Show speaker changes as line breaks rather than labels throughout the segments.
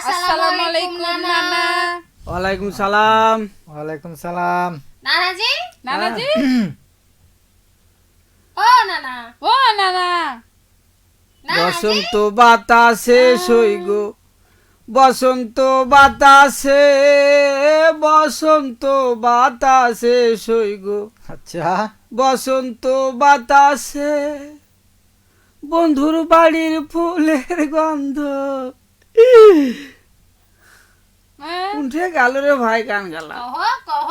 আসসালামু আলাইকুম নানা।
ওয়ালাইকুম সালাম।
ওয়ালাইকুম সালাম।
নানাজি
নানাজি
ও নানা
ও নানা
বসন্ত বাতাসে সইগো বসন্ত বাতাসে বসন্ত বাতাসে সইগো
আচ্ছা,
বসন্ত বাতাসে বন্ধুর বাড়ির ফুলের গন্ধ উঠে গেল রে ভাই, গান গালা।
কহ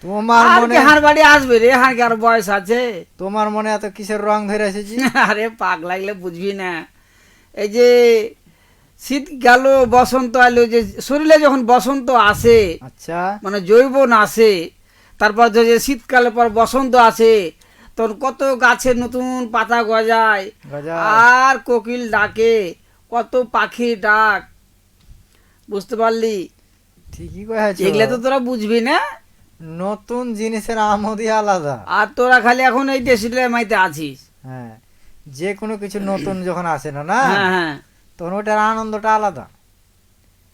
তোমার মনে
হার বাড়ি আসবে রে, হার আর বয়স আছে।
তোমার মনে এত কিসের রং ধরে এসেছি?
আরে পাক লাগলে বুঝবি না। এই যে শীত গেল বসন্ত এলো, যে শরীরে যখন বসন্ত আসে
আচ্ছা,
মানে জৈবন আসে, তারপর যে শীতকালের পর বসন্ত আসে, তখন কত গাছের নতুন পাতা গজায়
গজায়।
আর কোকিল ডাকে, কত পাখি ডাক, বুঝতে পারলি?
ঠিকই কয়েছ।
এগুলো তো তোরা বুঝবি না,
নতুন জিনিসের আমোদই আলাদা।
আর তোরা খালি এখন এই দেশিলে মাইতে আছিস।
হ্যাঁ, যে কোনো কিছু নতুন যখন আসে না না,
হ্যাঁ হ্যাঁ
তখন ওটার আনন্দটা আলাদা।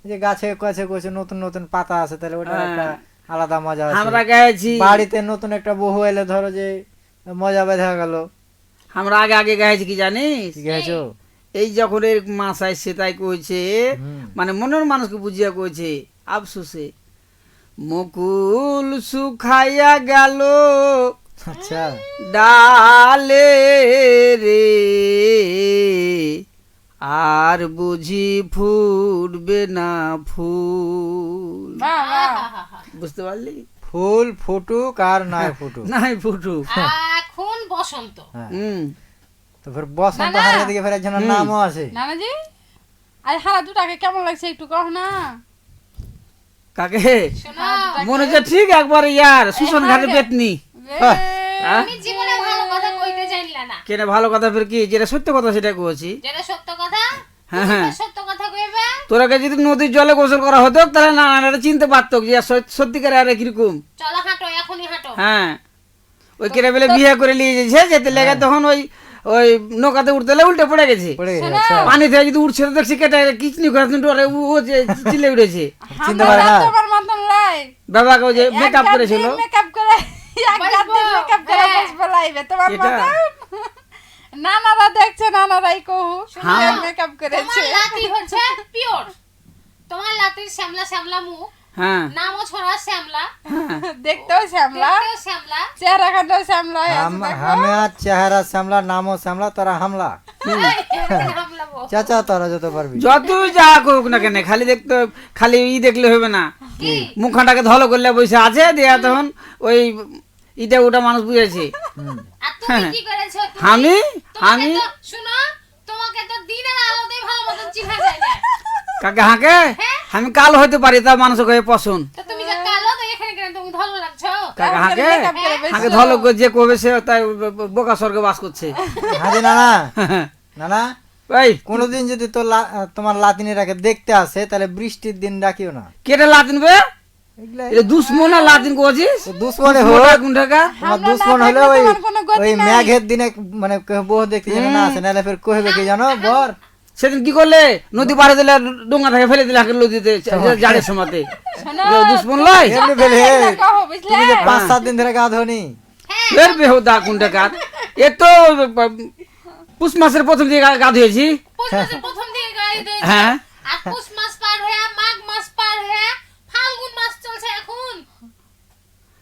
এই যে গাছে কাছে কাছে নতুন নতুন পাতা আছে, তাহলে ওটার একটা আলাদা মজা আছে।
আমরা গেছি,
বাড়িতে নতুন একটা বহু এলে ধরো যে মজা বেঁধে গেল।
আমরা আগে আগে গেছি কি জানিস,
ঠিক আছে।
এই যখন এর মাছ আসছে তাই কইছে,
হুম।
মানে মনের মানুষকে বুঝিয়া কইছে আফসোসে, মুকুল শুকাইয়া গেল
আচ্ছা,
ডালে রে, আর বুঝি ফুটবে না ফুল।
বাহ বাহ
বুঝতে পারলি?
ফুল ফুটুক আর নাই ফুটুক,
নাই ফুটুক।
এখন বসন্ত।
হ্যাঁ।
হুম,
তো ফের বসন্ত
না, না।
হারিয়ে দিকে ফের একজনের নামও আছে।
নানাজি আজ হারা দুটাকে কেমন লাগছে একটু কহ না।
কাকে
শোনো
মনে হচ্ছে ঠিক একবার ইয়ার সুশান ঘাটে পেতনি।
রে,
হ্যাঁ?
তুমি জীবনে ভালো কথা কইতে জানলা না,
কেন ভালো কথা ফের কি, যেটা সত্য কথা সেটা কইছি।
যেটা সত্য কথা
হ্যাঁ,
তুমি তো
হ্যাঁ।
সত্য কথা কইবে।
তোরাকে যদি নদীর জলে গোসল করা হতো তাহলে না এটা চিনতে পারতো যে সত্যিকারে আরে কিরকম।
চলো হাঁটো, এখনই হাঁটো।
হ্যাঁ, ওই কেটে বেলে বিয়ে করে নিয়ে যেছে, যেতে লেগে তখন ওই ওই নৌকাতে উঠতে উল্টে পড়ে গেছে।
পড়ে গেছে।
শোনো।
আচ্ছা,
পানি থেকে যদি উঠছে তো দেখছি কেটে কিচনি করে ও যে চিলে উঠেছে।
চিনতে
আমরা
পারে না।
তোমার মতন লাই
বাবাকে ওই যে মেকআপ করেছিল।
মেকআপ করে এক
বসবো।
গাদি মেকআপ করে
হ্যাঁ।
বসবে লাইবে তোমার
এটা?
মতন। নানারা দেখছে, নানারাই কহু
হ্যাঁ।
মেকআপ করেছে।
তোমার লাতি হচ্ছে পিওর, তোমার লাতির শ্যামলা শ্যামলা মুখ,
হ্যাঁ
নামও ছড়া শ্যামলা,
দেখতেও শ্যামলা,
দেখতেও শ্যামলা।
চেহারা খানটাও শ্যামলা হয়ে আছে দেখো।
আমার চেহারা শ্যামলা, নামও শ্যামলা, তোরা হামলা।
হামলা বউ।
চাচা তোরা যত পারবি।
যতই যা করুক না কেন, খালি দেখতে খালি দেখলে হবে না, মুখটাকে ধলো করলে বসে আছে দেয়া, তখন ওই ইটা ওটা মানুষ বুঝেছে।
হুম।
আর তুমি কি করেছো?
আমি
তোমাকে তো শুনো, তোমাকে তো দিনের আলোতেই ভালো মতন চিনা যায় না।
কাকে হাঁকে আমি কালো হতে পারি, তা মানুষকে পছন্দ।
তো তুমি যে কালো, তো এখানে কেন তুমি ভালো লাগছো?
কাকে হাঁকে
মেকআপ করে বসলো।
হাঁকে ধলো যে কবে সে তাই বোকা স্বর্গে বাস করছে।
হাজি নানা, নানা
এই
কোনোদিন যদি তোমার লাতিনিরাকে দেখতে আসে, তাহলে বৃষ্টির দিন ডাকিও না।
কেটে লাতিন বে,
এগুলা
এটা দুশ্মন না লাতিন করছিস,
দুশ্মনে হোক,
দুশ্মনটা কোন টাকা?
তোমার
আমরা
দুশ্মন
না
হলে
থাকলে
ওই
তোমার কোনো গতি
ওই
নাই।
মেঘের দিনে মানে বউ দেখতে যেন না আসে, নাহলে ফের কহবে কি জানো বর,
সেদিন কি করলে নদী পাড়ে দিলে, ডোঙ্গা থেকে ফেলে দিলে হাঁকে নদীতে জাড়ের সময়তে।
শোনো,
দুশ্মন লয়
এমনি ফেলে
কহো বুঝলে?
তুমি যে 5-7 দিন ধরে গা ধোনি।
এর বেহুদা কোন টাকা? এ তো পুষ মাসের প্রথম দিকে গা ধুয়েছি।
পৌষ মাসের প্রথম দিকে গাড়ি দিয়েছে।
হ্যাঁ
আর পৌষ মাস পার হয়ে মাঘ মাস পার হয়ে ফাল্গুন মাস চলছে এখন।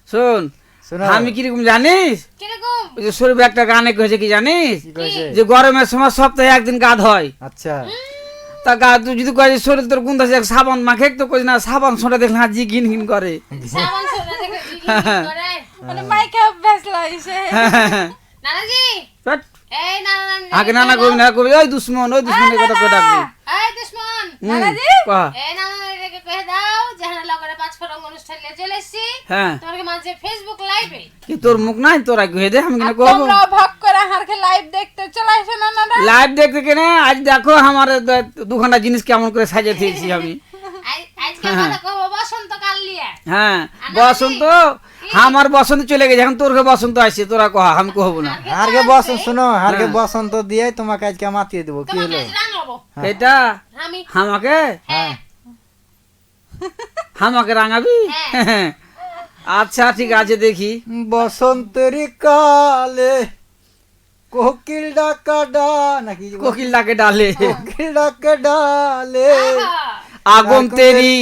শোন,
শোনো,
আমি কিরকম জানিস,
কিরকম?
ওই যে সরবে একটা গানে কয়েছে কি জানিস,
কি কইছে?
যে গরমের সময় সপ্তাহে একদিন গা ধয়।
আচ্ছা,
তা গা তুই যদি কয়েছে শরীর তোর গুণ আছে সাবান মাখে, তো কইস না সাবান সোটা দেখলে হাত জি ঘিন ঘিন করে।
শ্রাবণ সোনা দেখে জিগির করে।
মানে মাইকে অভ্যাস লাইছে।
নানাজি,
বাট,
এই নানা
আগে নানা কবি না কবি ওই দুশ্মন কথা কই ডাকবি।
এই দুশ্মন,
নানাজি,
কহ।
এই নানাকে কয়ে দাও যেখানে লগরে 5 ফরং অনুষ্ঠান নিয়ে চলে এসেছি।
হ্যাঁ,
তোমাকে মাঝে ফেসবুক লাইভে
কি তোর মুখ নাই, তোরা কয়ে দে, আমি কেন কব।
তোমরা ভাগ করে হারকে লাইভ দেখতে চলে আসো না নানা।
লাইভ দেখতে কেনে আজ দেখো আমার 2 ঘন্টা জিনিস কেমন করে সাজিয়ে দিয়েছি আমি।
আজকে কথা কব বসন্তকাল নিয়ে।
হ্যাঁ, বসন্ত আমার বসন্ত চলে গেছে, এখন তোর বসন্ত আসছে, তোরা কহ, আমি কহবো না।
হারকে বসন্ত শোনো, হারকে বসন্ত দিয়ে তোমাকে আজকে মাতিয়ে দেবো। কি
তোমাকে
হলো?
আজ রাঙাবো
এটা
আমি।
আমাকে
হ্যাঁ,
আমাকে রাঙাবি? আচ্ছা ঠিক আছে দেখি।
বসন্তের কালে কোকিল ডাকা নাকি
কোকিল ডাকে ডালে,
কোকিল ডাকা ডালে
আগুন তেরি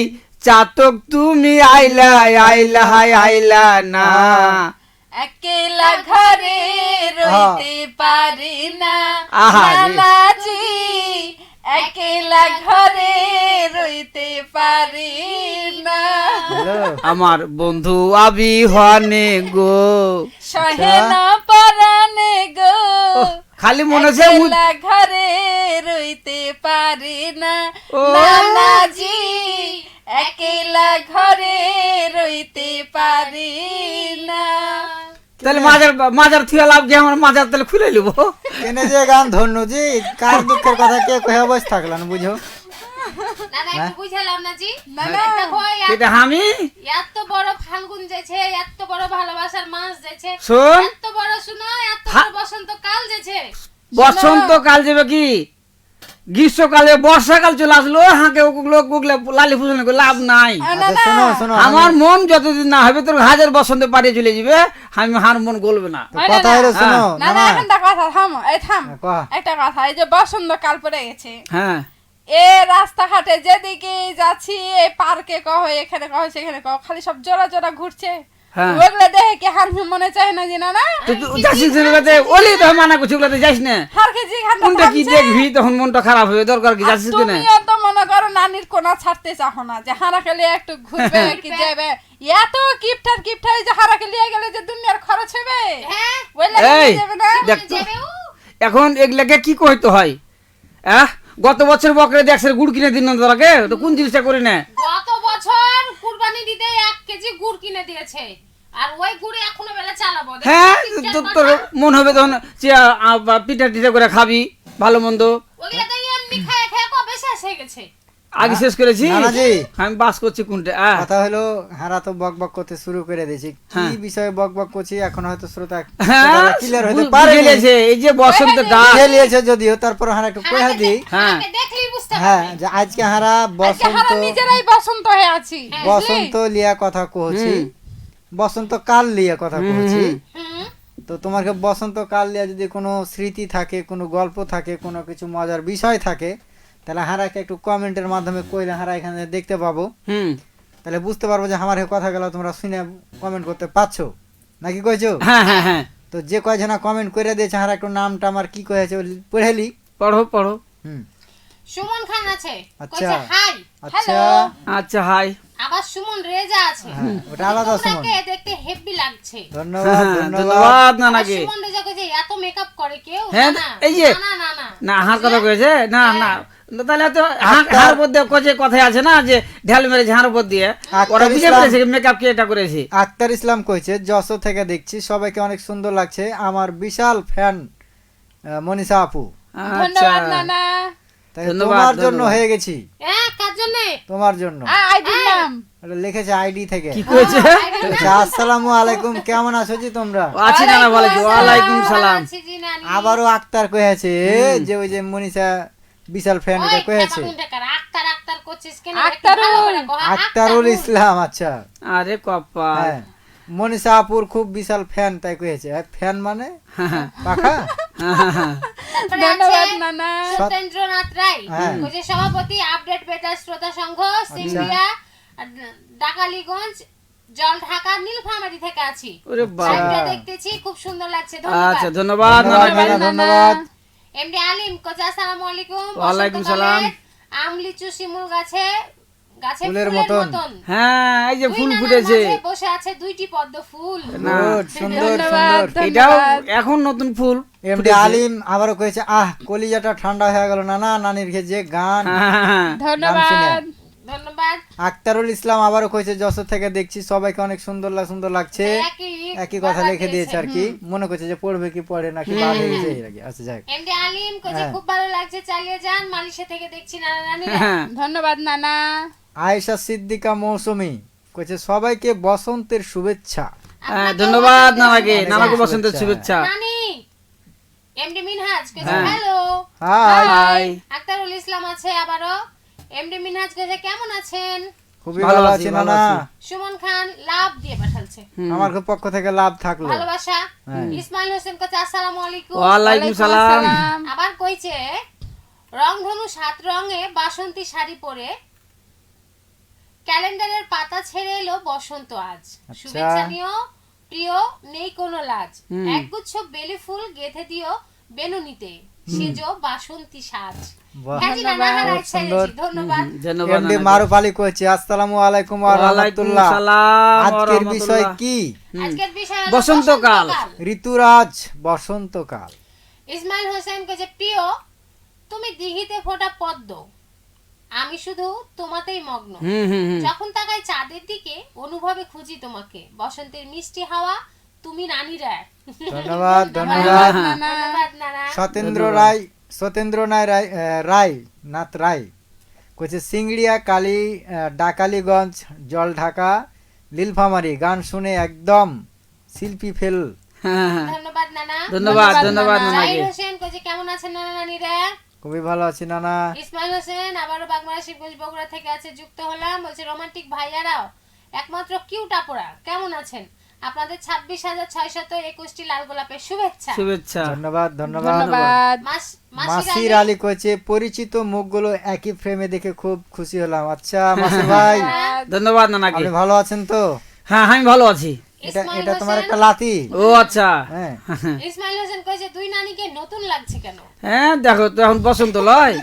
চাতক তুমি আইলা আইলা হাই আইলা না,
একলা ঘরে রইতে পারি না
আহা রে।
নানাজি, একলা ঘরে রইতে পারি না।
হ্যালো?
আমার বন্ধু আবিহানে গো,
সহে না পরানে গো,
খালি মনে হচ্ছে
একলা ঘরে রইতে পারি না
ও।
নানাজি, একলা ঘরে রইতে পারি না।
তাহলে মাজার থুয়া লাভ কি, আমার মাজার তাহলে খুলে নিব।
কেনে যে গান ধন্যজি, কার দুঃখের কথা কে কহে বসে থাকলাম বুঝো।
না না একটু বুঝালাম না জি।
না, না।
দেখো
এটা আমি
এত বড় ফাল্গুন যাচ্ছে, এত বড় ভালোবাসার মাস যাচ্ছে,
শোন,
এত বড় শুনো, এত বড় বসন্তকাল যাচ্ছে।
বসন্তকাল যাবে কি, গ্রীষ্মকালে বর্ষাকাল চলে আসলো, হাঁকে গুগলে লালি ফুসল করে লাভ নাই।
আচ্ছা শোনো শোনো,
আমার মন যতদিন না হবে তোর হাজার বসন্তে পাঠিয়ে চলে যাবে, আমি হার মন গলবে না।
তো কথা হলো শোনো
না
না
না
না
একটা কথা থাম, এই থাম,
কহ।
একটা কথা, এই যে বসন্তকাল পড়ে গেছে,
হ্যাঁ
এ রাস্তাঘাটে যেদিকে যাচ্ছি, এই পার্কে কহ, এখানে কহ, সেখানে কহ, খালি সব জোড়া জোড়া ঘুরছে,
হ্যাঁ।
ওগুলো দেখে কি হার মনে চায় না যে না না
তো তুই যাচ্ছিস ওগুলোতে, ওলি তো মানা করছি ওগুলোতে যাইস না।
হার খেজি
কোনটা কি দেখবি তখন মনটা খারাপ হবে, দরকার কি যাচ্ছিস তো না।
তুমিও তো মনে করো নানির কোনা ছাড়তে চাও না, যে হারা খেলে একটু ঘুরবে কি যাবে, এত কিপটার কিপটার যে হারা খেলে গেলে যে দুনিয়ার খরচ হবে,
হ্যাঁ
ওই লাগে
এই
যাবে না।
দেখ তো,
যাবে ও।
এখন এগুলাকে কি কইতে হয়? গত বছর বকরে দেখছে গুড় কিনে দিন না তোরাকে, তো কোন জিনিসটা করি না।
গত বছর কুরবানি দিতে 1 কেজি গুড় কিনে দিয়েছে, আর ওই গুড়ে এখনো বেলা চালাবো। দেখো
হ্যাঁ
টিকটাক
তোর
কথা।
মন হবে তখন পিঠা টিঠা করে খাবি, ভালো মন্দ
ওগুলা তো এমনি খায় খায় কবে শেষ হয়ে গেছে।
আগে শেষ করেছি।
নানাজি।
আমি বাস করছি কোনটা
কথা হলো হারা তো বক বক করতে শুরু করে দিয়েছি, কি
হ্যাঁ।
বিষয়ে বক বক করছি এখন হয়তো শ্রোতা
হ্যাঁ
ক্লিয়ার হতে
বুঝে
পারে
গেছে, এই যে বসন্ত গাছ।
বুঝে নিয়েছে যদিও, তারপর হারা একটু কইহা দিই।
হ্যাঁ।
আমাকে দেখলেই বুঝতে
হ্যাঁ
পারবে।
যে আজকে হারা
আজকে
বসন্ত
হারা নিজেরাই বসন্ত হয়ে আছি,
বসন্ত লিয়া কথা কহছি, বসন্ত কাল লিয়া কথা কহছি।
হুম।
তো তোমাকে বসন্ত কাল লিয়া যদি কোনো স্মৃতি থাকে, কোনো গল্প থাকে, কোনো কিছু মজার বিষয় থাকে, তাহলে হারাকে একটু কমেন্টের মাধ্যমে কইলে হারা এখানে দেখতে পাবো,
হুম
তাহলে বুঝতে পারবো যে আমার কথা গেল তোমরা শুনে কমেন্ট করতে পারছো নাকি কইছো।
হ্যাঁ হ্যাঁ হ্যাঁ
তো যে কয়জনা কমেন্ট করে দিয়েছে হারা একটু নামটা আমার কি কয়েছে পড়েলি।
পড়ো পড়ো।
হুম
সুমন খান আছে,
আচ্ছা।
কইছে হাই।
আচ্ছা
আচ্ছা হাই।
আবার সুমন রেজা আছে,
হ্যাঁ, ওটা আলাদা সুমন।
তোমাকে দেখতে হেভি লাগছে।
ধন্যবাদ ধন্যবাদ।
ধন্যবাদ
আবার
নানাকে।
সুমন রেজা কইছে এত মেকআপ করে কেউ?
হ্যাঁ,
না,
এই যে।
না না না
না হার কথা কয়েছে না না না, তাহলে তো
আক্তার-
হার উপর দিয়ে কচে কথাই আছে না, যে ঢাল মেরেছে হার উপর দিয়ে,
আক্তার
ওরা বুঝে
ইসলাম-
পেরেছে মেকআপ কে এটা করেছে।
আক্তার ইসলাম কইছে যশোর থেকে দেখছি, সবাইকে অনেক সুন্দর লাগছে, আমার বিশাল ফ্যান মনীষা আপু,
আচ্ছা
ধন্যবাদ নানা।
তাই
ধন্যবাদ,
তোমার জন্য
ধন্যবাদ।
হয়ে গেছি,
হ্যাঁ কার জন্য?
তোমার জন্য।
আইডির নাম
এটা লিখেছে আইডি থেকে।
কি করেছে?
বলছে, আসসালামু আলাইকুম, কেমন আছো জি তোমরা?
আছি নানা ভালো আছি, ওয়ালাইকুম সালাম।
আছি জি নানি।
আবারও আক্তার কয়েছে যে ওই যে মনীষা বিশাল ফ্যান
ওই
কয়েছে,
কেমন দেখার? আক্তার আক্তার করছিস কেন?
আক্তারুল।
একটু ভালো করে কহ,
আক্তারুল ইসলাম। আচ্ছা
আরে কপাল।
হ্যাঁ, মনীষা আপুর খুব বিশাল ফ্যান তাই কয়েছে। ফ্যান মানে
হ্যাঁ,
পাখা।
তারপরে
ধন্যবাদ
আছে
নানা।
সত্যেন্দ্রনাথ রায়,
হ্যাঁ।
কইছে সভাপতি আপডেট বেতার শ্রোতা সংঘ সিঙ্গিয়া ডাকালিগঞ্জ জলঢাকা নীলফামারী থেকে আছি।
ওরে বাবা।
লাইভটা দেখতেছি, খুব সুন্দর লাগছে।
আচ্ছা
ধন্যবাদ।
ধন্যবাদ
ধন্যবাদ
নানাকে।
নানা, ধন্যবাদ।
এমডি আলিম কইছে আসসালামু আলাইকুম।
ওয়ালাইকুম সালাম।
আমলিচু শিমুল গাছে গাছে
ফুলের
ফুলের
মতন।
মতন
হ্যাঁ এই যে
দুই
ফুল
নানার
ফুটেছে,
মাঝে বসে আছে দুইটি পদ্ম ফুল।
না
গুড, সুন্দর
ধন্যবাদ,
সুন্দর।
এটাও
ধন্যবাদ।
এখন নতুন ফুল
এমডি আলিম আবারও কয়েছে কলিজাটা ঠান্ডা হয়ে গেল নানা, নানির ঘে যে গান।
হ্যাঁ,
ধন্যবাদ।
ধন্যবাদ।
আক্তারুল ইসলাম আবারও কয়েছে যশোর থেকে দেখছি, সবাইকে অনেক সুন্দর সুন্দর লাগছে। একই কথা লিখে দিয়েছে আর কি, মনে করছে যে পড়বে কি পড়ে নাকি বাদ হয়ে গেছে এই লাগে। আচ্ছা যাক,
এমডি আলিম কইছে
হ্যাঁ।
খুব ভালো লাগছে, চালিয়ে যান। মালয়েশিয়া থেকে দেখছি নানা নানিরা।
হ্যাঁ।
ধন্যবাদ নানা।
আয়েশা সিদ্দিকা মৌসুমী কইছে সবাইকে বসন্তের শুভেচ্ছা।
হ্যাঁ, ধন্যবাদ নানাকে,
অনেক
নানাকে
অনেক
বসন্তের
শুভেচ্ছা।
শুভেচ্ছা।
নানি এমডি মিনহাজ কইছে
হ্যাঁ।
Hello.
Hi,
hi.
Aktarul Islam আছে আবারও। এমডি মিনহাজ কইছে কেমন আছেন?
খুবই
ভালো
ভালো
আছি,
আছি
ভালো
নানা।
আছি।
সুমন খান লাভ দিয়ে পাঠালছে
আমার খুব পক্ষ থেকে লাভ থাকলো।
ভালোবাসা।
হ্যাঁ।
ইসমাইল হোসেন কাছে আসসালামু আলাইকুম।
ওয়ালাইকুম সালাম।
আবার কইছে রংধনু 7 রঙে বাসন্তী শাড়ি পরে ক্যালেন্ডারের পাতা ছেড়ে এলো বসন্ত আজ।
আচ্ছা।
শুভেচ্ছা নিও প্রিয়, নেই কোনো লাজ। একগুচ্ছ বেলি ফুল গেথে দিও বেনুনিতে, সেজো বাসন্তী সাজ।
বাহ।
হ্যাঁ জি, নানা হারাই
সুন্দর।
ছেড়েছি, ধন্যবাদ।
ধন্যবাদ
এমডি
নানাকে।
মারুফ আলী কইছে আসসালামু আলাইকুম ওয়া
ওয়ালাইকুম
রাহমাতুল্লাহ।
সালাম ওয়া
আজকের বিষয়
রাহমাতুল্লাহ।
কি?
আজকের বিষয় হলো
বসন্তকাল।
ঋতুরাজ বসন্তকাল।
ইসমাইল হোসেন কইছে প্রিয়, তুমি দিঘিতে ফোটা পদ্ম, আমি শুধু তোমাতেই মগ্ন।
হুম হুম হুম।
যখন তাকাই চাঁদের দিকে অনুভবে খুঁজি তোমাকে, বসন্তের মিষ্টি হাওয়া তুমি নানিরা।
ধন্যবাদ ধন্যবাদ।
ধন্যবাদ নানা।
সতেন্দ্র রায় নাথ রায় কইছে সিংড়িয়া কালী ডাকালীগঞ্জ জলঢাকা নীলফামারী গান শুনে একদম শিল্পী ফেল।
হ্যাঁ, হ্যাঁ।
ধন্যবাদ নানা।
ধন্যবাদ ধন্যবাদ
জাহির
নানাকে।
হোসেন কইছে কেমন আছেন নানা নানিরা?
খুবই ভালো আছি নানা।
ইসমাইল হোসেন আবারও বাগমারা শিবগঞ্জ বগুড়া থেকে আছে, যুক্ত হলাম। বলছে রোমান্টিক ভাইয়ারাও একমাত্র কিউট আপুরা কেমন আছেন? আপনাদের 26,621টি লাল গোলাপের শুভেচ্ছা।
শুভেচ্ছা।
ধন্যবাদ ধন্যবাদ।
ধন্যবাদ।
মাসির আলী কইছে পরিচিত মুখগুলো একই ফ্রেমে দেখে খুব খুশি হলাম। আচ্ছা মাসির ভাই
ধন্যবাদ নানাকে।
আপনি ভালো আছেন তো?
হ্যাঁ আমি ভালো আছি।
এটা
ইসমাইল
এটা তোমার
হোসেন-
একটা লাতি।
ও আচ্ছা।
হ্যাঁ
ইসমাইল হোসেন কইছে দুই নানিকে নতুন লাগছে কেন?
হ্যাঁ দেখো তো এখন বসন্ত লয়,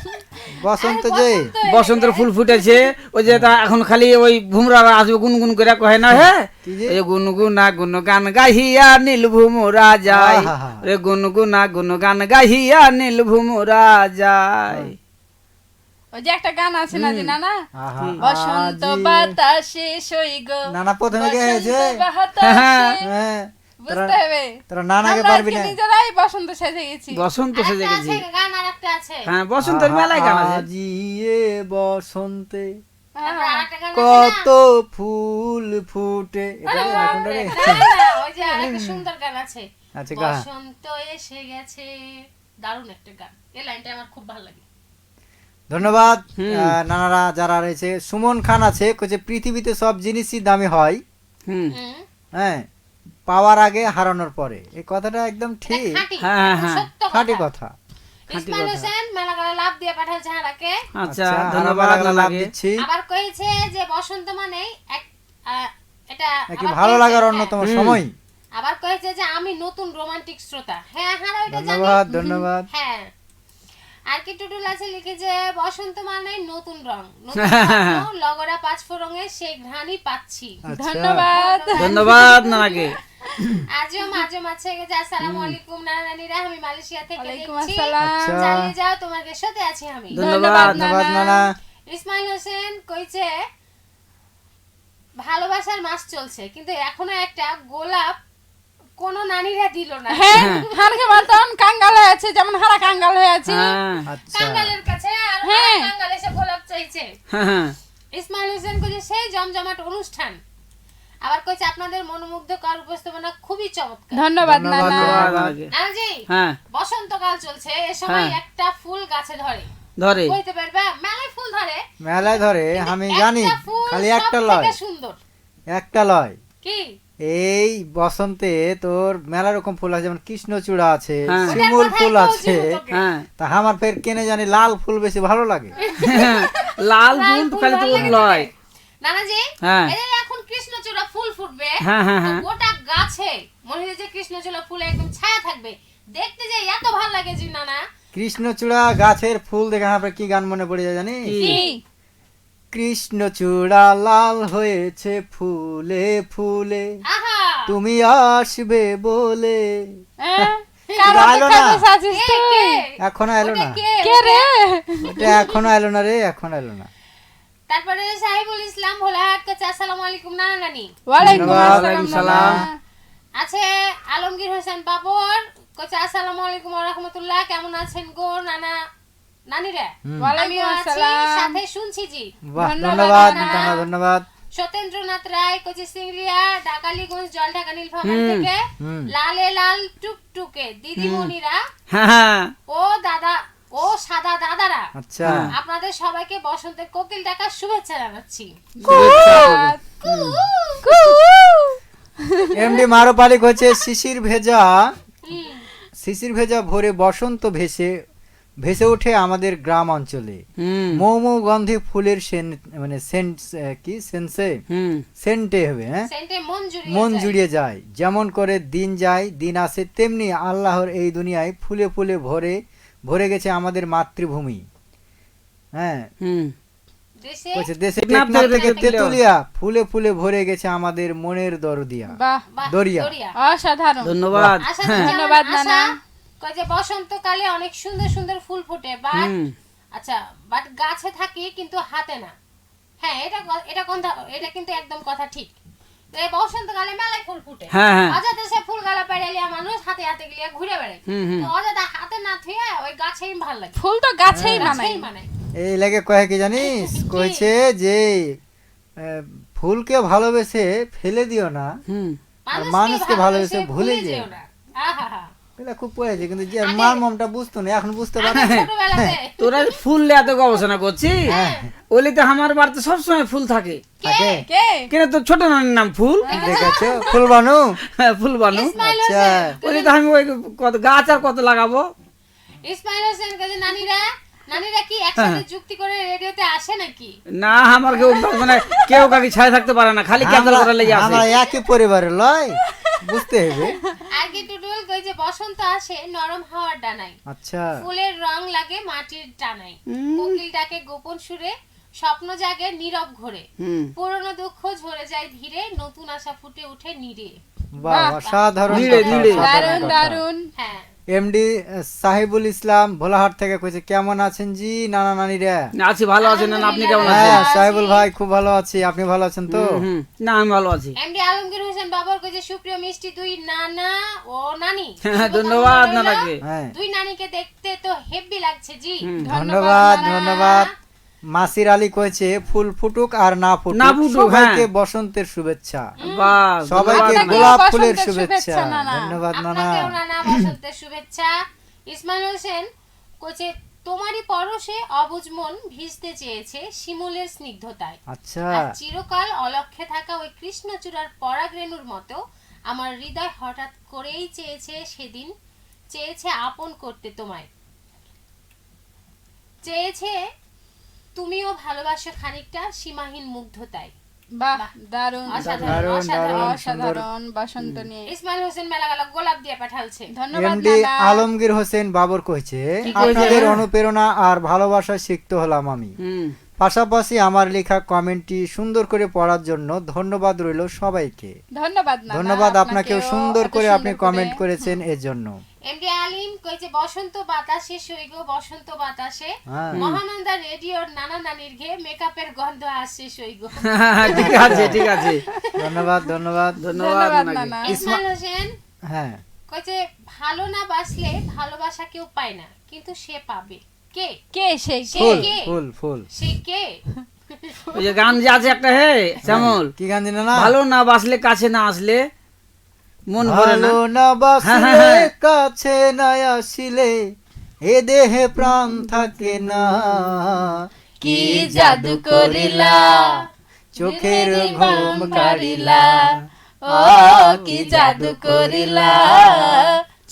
বসন্ত
আরে
যে
বসন্ত এলে-
বসন্তের ফুল ফুটেছে। ওই যে তা এখন খালি ওই ভুমরা আসবে গুনগুন করে কহে না, হ্যাঁ
কি যে?
ওই যে গুনগুনা গুন গান গাহিয়া নীল ভুমরা যায়,
আহা।
রে গুনগুনা গুন গান গাহিয়া নীল ভুমরা যায়।
ওই যে একটা গান আছে না যে নানা,
আহা,
বসন্ত
আজি-
বাতাসে সইগ,
নানা প্রথমে কে হয়েছে?
বাতাসে,
হ্যাঁ
বুঝতে হবে।
তোরা নানাকে
আমরা
পারবি
আজকে
না।
নিজেরাই বসন্ত সেজে গেছি।
বসন্ত সেজে
আরেকটা
গেছি।
আছে, গান আরেকটা আছে।
হ্যাঁ বসন্তের মেলায় গান আছে।
আজি এ বসন্তে
তারপরে আরেকটা গান আছে
কত
না?
ফুল ফুটে। এটা
আরে
এরকম
বাপরে,
রে?
না, না, ওই যে আরেকটা সুন্দর গান আছে,
আচ্ছা গা।
বসন্ত এসে গেছে, দারুণ একটা গান। এই লাইনটা আমার খুব ভালো লাগে।
ধন্যবাদ নানারা যারা রয়েছে। সুমন খান আছে কইছে পৃথিবীতে সব জিনিসই দামি হয়,
হুম
হুম,
হ্যাঁ পাওয়ার আগে হারানোর পরে। এই কথাটা একদম ঠিক,
খাঁটি,
হ্যাঁ,
একদম
হ্যাঁ।
সত্য
খাঁটি
কথা।
কথা।
ইসমাইল হোসেন মেলাগাড়া লাভ দিয়ে পাঠাচ্ছে হারাকে।
আচ্ছা
আচ্ছা
ধন্যবাদ
আমরা লাভ
নানাকে।
দিচ্ছি।
আবার কইছে যে বসন্ত মানেই এক এটা
কি
আবার
ভালো
কইছে,
লাগার
হ্যাঁ,
অন্যতম
হুম।
সময়।
আবার কইছে যে আমি নতুন রোমান্টিক শ্রোতা। হ্যাঁ হারা ওইটা জানি।
ধন্যবাদ ধন্যবাদ।
হ্যাঁ। আর কি টুটুল আছে লিখেছে বসন্ত মানে নতুন রং, নতুন স্বপ্ন, লগরা 5 ফোরঙে সেই ঘ্রাণই পাচ্ছি।
আচ্ছা
ধন্যবাদ।
ধন্যবাদ নানাকে।
আজও মাঝে মাঝে গেছে আসসালামু আলাইকুম নানা নানিরা, আমি মালয়েশিয়া থেকে
ওয়ালাইকুম
দেখছি।
আসসালাম।
আচ্ছা
চালিয়ে যাও, তোমাদের সাথে আছি আমি।
ধন্যবাদ।
ধন্যবাদ নানা।
ইসমাইল হোসেন কইছে ভালোবাসার মাস চলছে, কিন্তু এখনো একটা গোলাপ কোন নানিরা দিল না।
হ্যাঁ, হারকে মতন কাঙ্গাল হয়ে আছে, যেমন হারা কাঙ্গাল হয়ে আছে।
হ্যাঁ
আচ্ছা
কাঙ্গালের কাছে আর
হ্যাঁ।
কাঙ্গাল এসে গোলাপ চাইছে।
হ্যাঁ
ইসমাইল হোসেন কইছে সেই জমজমাট অনুষ্ঠান। আবার কইছে আপনাদের মনোমুগ্ধকর উপস্থাপনা খুবই চমৎকার।
ধন্যবাদ
ধন্যবাদ,
নানা।
ধন্যবাদ নানাকে।
নানাজি,
হ্যাঁ
বসন্তকাল চলছে, এ সময়
হ্যাঁ।
একটা ফুল গাছে ধরে,
ধরে
কইতে পারবে মেলায় ফুল ধরে,
মেলায় ধরে আমি
কিন্তু
জানি,
একটা ফুল
খালি একটা
সবথেকে
লয়,
সুন্দর।
একটা লয়।
কি?
এই বসন্তে তোর মেলা রকম ফুল আছে, যেমন কৃষ্ণচূড়া আছে,
হ্যাঁ।
শিমুল
ওটার
ফুল
কথাই
আছে।
বলছি তোকে।
হ্যাঁ
তা আমার ফের কেনে জানি লাল ফুল বেশি ভালো লাগে।
লাল
লাল
ফুল
ফুল
খালি
ভালো
তো
লাগে
লয়।
নানাজি,
হ্যাঁ
এই যে এখন কৃষ্ণচূড়া ফুল ফুটবে,
হ্যাঁ, হ্যাঁ,
তো
হ্যাঁ।
গোটা গাছে মনে হয় যে কৃষ্ণচূড়া ফুলে একদম ছায়া থাকবে, দেখতে যে এত ভালো লাগে জি নানা।
কৃষ্ণচূড়া গাছের ফুল দেখে আমার কি গান মনে পড়ে যায় জানি?
কি?
কি?
কৃষ্ণচূড়া লাল হয়েছে ফুলে ফুলে,
আহা,
তুমি আসবে বলে।
হ্যাঁ? কার
আলো
অপেক্ষায়
না।
বসে আছিস
কে,
তুই?
কে?
এখনো এলো
ওটা
না,
কে?
কে রে?
ওটা এখনো এলো না রে, এখনো এলো না।
তারপরে সাহিবুল ইসলাম ভোলাহাট কাছে আসসালামু আলাইকুম নানা নানি।
ওয়ালাইকুম
ধন্যবাদ,
আসসালাম
ওয়ালাইকুম
নানা।
সালাম।
আছে আলমগীর হোসেন বাবর কাছে আসসালামু আলাইকুম ওয়া রাহমাতুল্লাহ, কেমন আছেন গো নানা নানিরা?
ওয়ালাইকুম
আমিও আছি,
আসসালাম।
সাথে শুনছি জি।
বাহ
ধন্যবাদ,
ধন্যবাদ
নানা।
নানা, ধন্যবাদ।
সত্যেন্দ্রনাথ রায় কোচি সিংলিয়া ডাকালিগঞ্জ জলঢাকা নীলফামারী থেকে
হুম।
লালে লাল টুকটুকে দিদিমণিরা
হ্যাঁ
ও দাদা ও সাদা দাদারা
আচ্ছা
আপনাদের আপনাদের সবাইকে বসন্তের কোকিল ডাকার শুভেচ্ছা জানাচ্ছি।
এমডি মারোপালিক হচ্ছে শিশির
হুম,
ভেজা ভোরে বসন্ত ভেসে ওঠে আমাদের গ্রাম অঞ্চলে।
হুম
মৌ মৌ গন্ধে ফুলের মানে সেন্টে হবে, হ্যাঁ,
সেন্টে
মন
যায়।
জুড়িয়ে যায়। যেমন করে দিন যায় দিন আসে, তেমনি আল্লাহর এই দুনিয়ায় ফুলে ফুলে ভরে গেছে আমাদের মাতৃভূমি। হ্যাঁ,
হুম
দেশে
বলছে দেশে
টেকনাফ
টেকনাফ থেকে
থেকে
তেতুলিয়া ফুলে ফুলে ভরে গেছে আমাদের মনের দরদিয়া।
বাহ,
বাহ,
দরিয়া।
অসাধারণ।
ধন্যবাদ।
আশা
হ্যাঁ,
ধন্যবাদ, নানা।
কয় যে বসন্তকালে অনেক সুন্দর সুন্দর ফুল ফোটে, বাট
হুম
আচ্ছা বাট গাছে থাকে কিন্তু হাতে না। হ্যাঁ, এটা কিন্তু একদম কথা ঠিক। এই বসন্তকালে মেলায় ফুল ফুটে,
হ্যাঁ, হ্যাঁ।
অযথা সে ফুল গালা পেড়ালিয়া মানুষ হাতে হাতে গিয়ে ঘুরে বেড়ায়।
হুম, হুম।
তো অযথা হাতে না থুয়ে ওই গাছেই ভালো লাগে,
ফুল তো গাছেই মানায়।
গাছেই মানে।
এই লাগে কয়ে কি জানিস, কইছে যে ফুলকে ভালোবেসে ফেলে দিও না,
হুম
আর মানুষকে ভালোবেসে ভুলে যেও
না। আহা,
এটা খুব পড়েছে, কিন্তু যে মার মমটা বুঝতো না, এখন বুঝতে পারছে।
ছোটবেলাতে
তোরা ফুল নিয়ে এত গবেষণা করছিস, ওলি তো আমার বাড়িতে সবসময় ফুল থাকে।
থাকে
কে?
কেন তোর ছোট নানির নাম ফুল?
দেখেছো ফুল বানু?
হ্যাঁ, ফুল বানু।
ইসমাইল
আচ্ছা।
হোসেন,
ওলি তো আমি ওই কত গাছ আর কত লাগাবো।
ইসমাইল হোসেন কাজে নানিরা কি একসাথে যুক্তি করে রেডিওতে আসে নাকি?
না, আমার কেউ মানে কেউ কাকে ছাড়ে থাকতে পারে না, খালি ক্যান্সেল করে লেগে আসে।
আমরা একই পরিবারের লয়, বুঝতে হবে।
আর কি টুটুল কই যে বসন্ত আসে নরম হাওয়ার ডানায়,
আচ্ছা,
ফুলের রং লাগে মাটির টানায়, কোকিল ডাকে গোপন সুরে, স্বপ্ন জাগে নীরব ঘোরে,
হুম
পুরনো দুঃখ ঝরে যায় ধীরে, নতুন আশা ফুটে ওঠে নীরে।
বাহ, অসাধারণ
ধীরে
কথা,
ধীরে।
অসাধারণ
দারুণ
কথা।
দারুণ।
হ্যাঁ,
এমডি সাহিবুল ইসলাম ভোলাহাট থেকে কইছে, কেমন আছেন জি নানা নানিরা?
আছি, ভালো আছেন না? আপনি কেমন আছেন?
হ্যাঁ সাহিবুল ভাই খুব ভালো আছি, আপনি ভালো আছেন তো?
হুম, না আমি ভালো আছি।
এমডি আলমগীর হোসেন বাবার কই যে সুপ্রিয় মিষ্টি দুই নানা ও নানি,
হ্যাঁ,
শুভকামনা
ধন্যবাদ
রইলো।
নানাকে।
হ্যাঁ,
দুই নানিকে দেখতে তো হেভি লাগছে জি।
ধন্যবাদ
নানা।
ধন্যবাদ। মাসির আলী কইছে, ফুল ফুটুক আর না
না
ফুটুক,
ফুটুক,
সবাইকে
হ্যাঁ।
বসন্তের শুভেচ্ছা,
বাহ,
সবাইকে
আপনাকেও
গোলাপ
বসন্তের
ফুলের
শুভেচ্ছা,
শুভেচ্ছা।
নানা।
ধন্যবাদ নানা।
আপনাকেও নানা বসন্তের শুভেচ্ছা। ইসমাইল হোসেন কইছে তোমারই পরশে অবুঝ মন ভিজতে চেয়েছে শিমুলের স্নিগ্ধতায়,
আচ্ছা,
আর চিরকাল অলক্ষ্যে থাকা ওই কৃষ্ণচূড়ার পরাগরেণুর মতো আমার হৃদয় হঠাৎ করেই চেয়েছে আপন করতে তোমায়, চেয়েছে তুমিও ভালোবাসো খানিকটা সীমাহীন মুগ্ধতায়।
বাহ,
বাহ।
দারুণ
অসাধারণ,
দারুণ,
অসাধারণ।
দারুণ, সুন্দর।
অসাধারণ বসন্ত নিয়ে।
ইসমাইল হোসেন মেলাগালা গোলাপ দিয়ে পাঠালছে।
ধন্যবাদ
এমডি
নানা।
আলমগীর হোসেন বাবর কইছে,
কি কইছে?
আপনাদের অনুপ্রেরণা আর ভালোবাসা শিখতে হলাম আমি।
হুম
পাশাপাশি আমার লেখা কমেন্টটি সুন্দর করে পড়ার জন্য ধন্যবাদ রইল সবাইকে।
ধন্যবাদ নানা,
ধন্যবাদ, আপনাকেও সুন্দর করে আপনি কমেন্ট করেছেন এর জন্য।
এমডি আলিম কইছে বসন্ত বাতাসে সইগো বসন্ত বাতাসে,
হ্যাঁ।
মহানন্দা রেডিওর নানা নানির ঘে মেকআপের গন্ধ আসছে সইগো।
ঠিক আছে, ঠিক আছে,
ধন্যবাদ ধন্যবাদ।
ধন্যবাদ
ধন্যবাদ
নাকি।
নানা।
ইসমাইল হোসেন
হ্যাঁ,
কইছে ভালো না বাসলে ভালোবাসা কেউ পায় না, কিন্তু সে পাবে। কে
কে সেই
সে
ফুল
কে?
ফুল ফুল।
সে কে?
ওই যে গান যে আছে একটা, হে শ্যামল,
কি গান দিন না?
ভালো না বাসলে কাছে না আসলে মন ভরে না।
ভালো না বাসলে
হ্যাঁ।
কাছে না আসিলে এ দেহে প্রাণ থাকে না,
কি জাদু করিলা
চোখের ঘুম কাড়িলা,
ও কি জাদু করিলা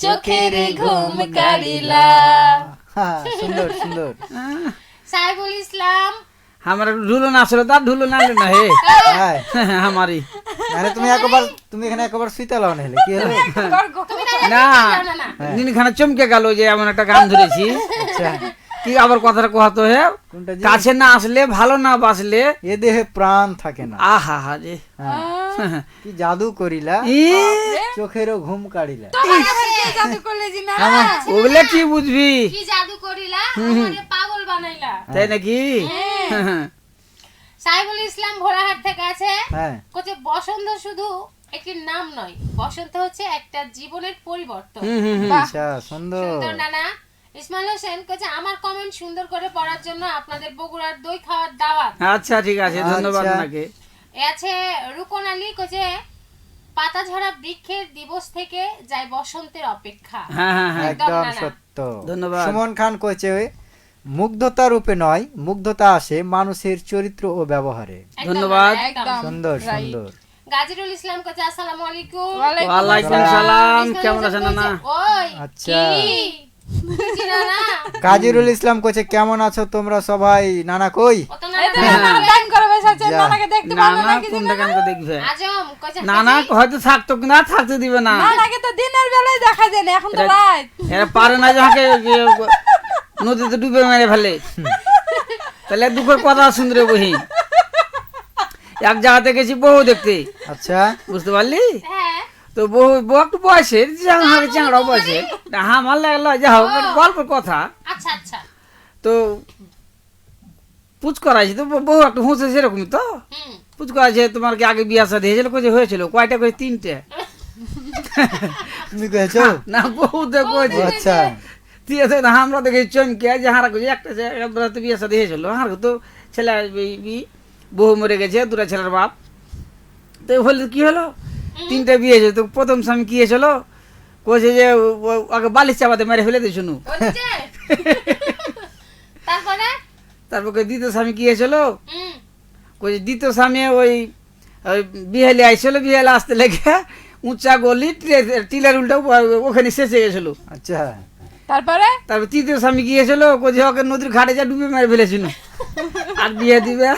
চোখের ঘুম কাড়িলা।
হ্যাঁ, সুন্দর সুন্দর।
সাইফুল ইসলাম
আমার ঢুলো না আসলে তার ঢুলো না না হে
হ্যাঁ,
আমারই
মানে তুমি এখানে একবার শুইতে লাও না হলে কি হলো?
তুমি
না
না না
দিনখানে চমকে গেল যে এমন একটা গান ধরেছি।
আচ্ছা,
কি আবার কথাটা কোহাতো হে,
কোনটা জি?
কাছে না আসলে ভালো না বাসলে
এ দেহে প্রাণ থাকে না,
আহা হা যে
হ্যাঁ, কি জাদু করিলা
ই,
চোখেরও ঘুম কাড়িলা।
কে জাদু করলে জি না?
ওগুলা কি বুঝবি,
কি জাদু করিলা আমারে পাগল বানাইলা।
তাই নাকি?
সাইফুল ইসলাম ভোলাহাট থেকে আছে,
হ্যাঁ,
কইছে বসন্ত শুধু একটি নাম নয়, বসন্ত হচ্ছে একটা জীবনের পরিবর্তন।
হুম, হুম, হুম।
আচ্ছা, সুন্দর।
সুন্দর নানা। ইসমাইল হোসেন কইছে আমার কমেন্ট সুন্দর করে পড়ার জন্য আপনাদের বগুড়ার দই খাওয়ার দাওয়াত।
আচ্ছা ঠিক আছে, ধন্যবাদ
আচ্ছা।
আপনাকে।
এ আছে রুকন আলী কইছে পাতা ঝরা বৃক্ষের দিবস থেকে যায় বসন্তের অপেক্ষা।
হ্যাঁ হ্যাঁ হ্যাঁ,
একদম
একদম
নানা।
সত্য।
ধন্যবাদ।
সুমন খান কইছে, মুগ্ধতা রূপে নয়, মুগ্ধতা আসে মানুষের চরিত্র ও ব্যবহারে।
একদম
ধন্যবাদ।
দাদা, একদম।
একদম।
সুন্দর
Right.
সুন্দর।
গাজীরুল ইসলাম কাছে আসসালামু আলাইকুম।
ওয়ালাইকুম
আসসালাম।
সালাম,
ইসমাইল
কেমন
হোসেন
আছেন নানা?
বলছে, ওই
আচ্ছা।
কি? বুঝি না না?
কাজিরুল ইসলাম কোচে কেমন আছো তোমরা সবাই? নানা কই?
কত
এই তো
নানা
নানা
বলছে?
গান করে বসে আছে,
যা।
নানাকে দেখতে পারবে
নানা
না কিছু
কোনটা
না।
কেন দেখবে?
আজম কইছে
নানা
হাজি,
হয়তো থাকতো না, থাকতে দিবে না।
নানাকে তো দিনের বেলায় দেখা যায় না, এখন তো
এটা-
রাত।
এরা পারে না যাকে নদীতে ডুবে মেরে ফেলে, তাহলে দুঃখের কথা শুনতে বহি। এক জায়গাতে গেছি বহু দেখতে,
আচ্ছা
বুঝতে পারলি?
হ্যাঁ
তো বহু বহু একটু বয়সের, চ্যাংড়া বয়সের, হ্যাঁ আমার লাগলো যা হোক একটা গল্পের কথা।
আচ্ছা আচ্ছা
তো পুচ করাইছি তো বহু একটু হুঁসে সেরকমই তো
হুম
পুচ করাইছে। তোমার কি আগে বিয়া সাথে হয়েছিল? কইছে হয়েছিল। কয়টা করে? 3টে।
তুমি কয়েছো?
না বহু
ও
কইছে।
আচ্ছা
ঠিক আছে না, আমরা দেখে চমকে যে হারা কইছে একটা বিয়ে সাথে হয়েছিল। হার তো ছেলে বহু মরে গেছে, 2টা ছেলের বাপ। তো বললে কি হলো? 3টে বিয়ে হয়েছে। তো প্রথম স্বামী কি হয়েছিল? কইছে যে আগে বালিশ চাপাতে মেরে ফেলে দিয়েছিল।
বলছে তারপরে
তারপর কই দ্বিতীয় স্বামী কি হয়েছিল?
হুম
কই দ্বিতীয় স্বামী ওই বিহালি আইছিল, বিহালি আসতে লেগে উঁচা গলি টিলের উল্টা ওখানে শেষে গেছিল।
আচ্ছা
তারপরে
তারপর তৃতীয় স্বামী গিয়েছিল, কোথায় ওকে নদীর ঘাটে যা ডুবে মেরে ফেলেছিল। আর বিয়ে দিবে।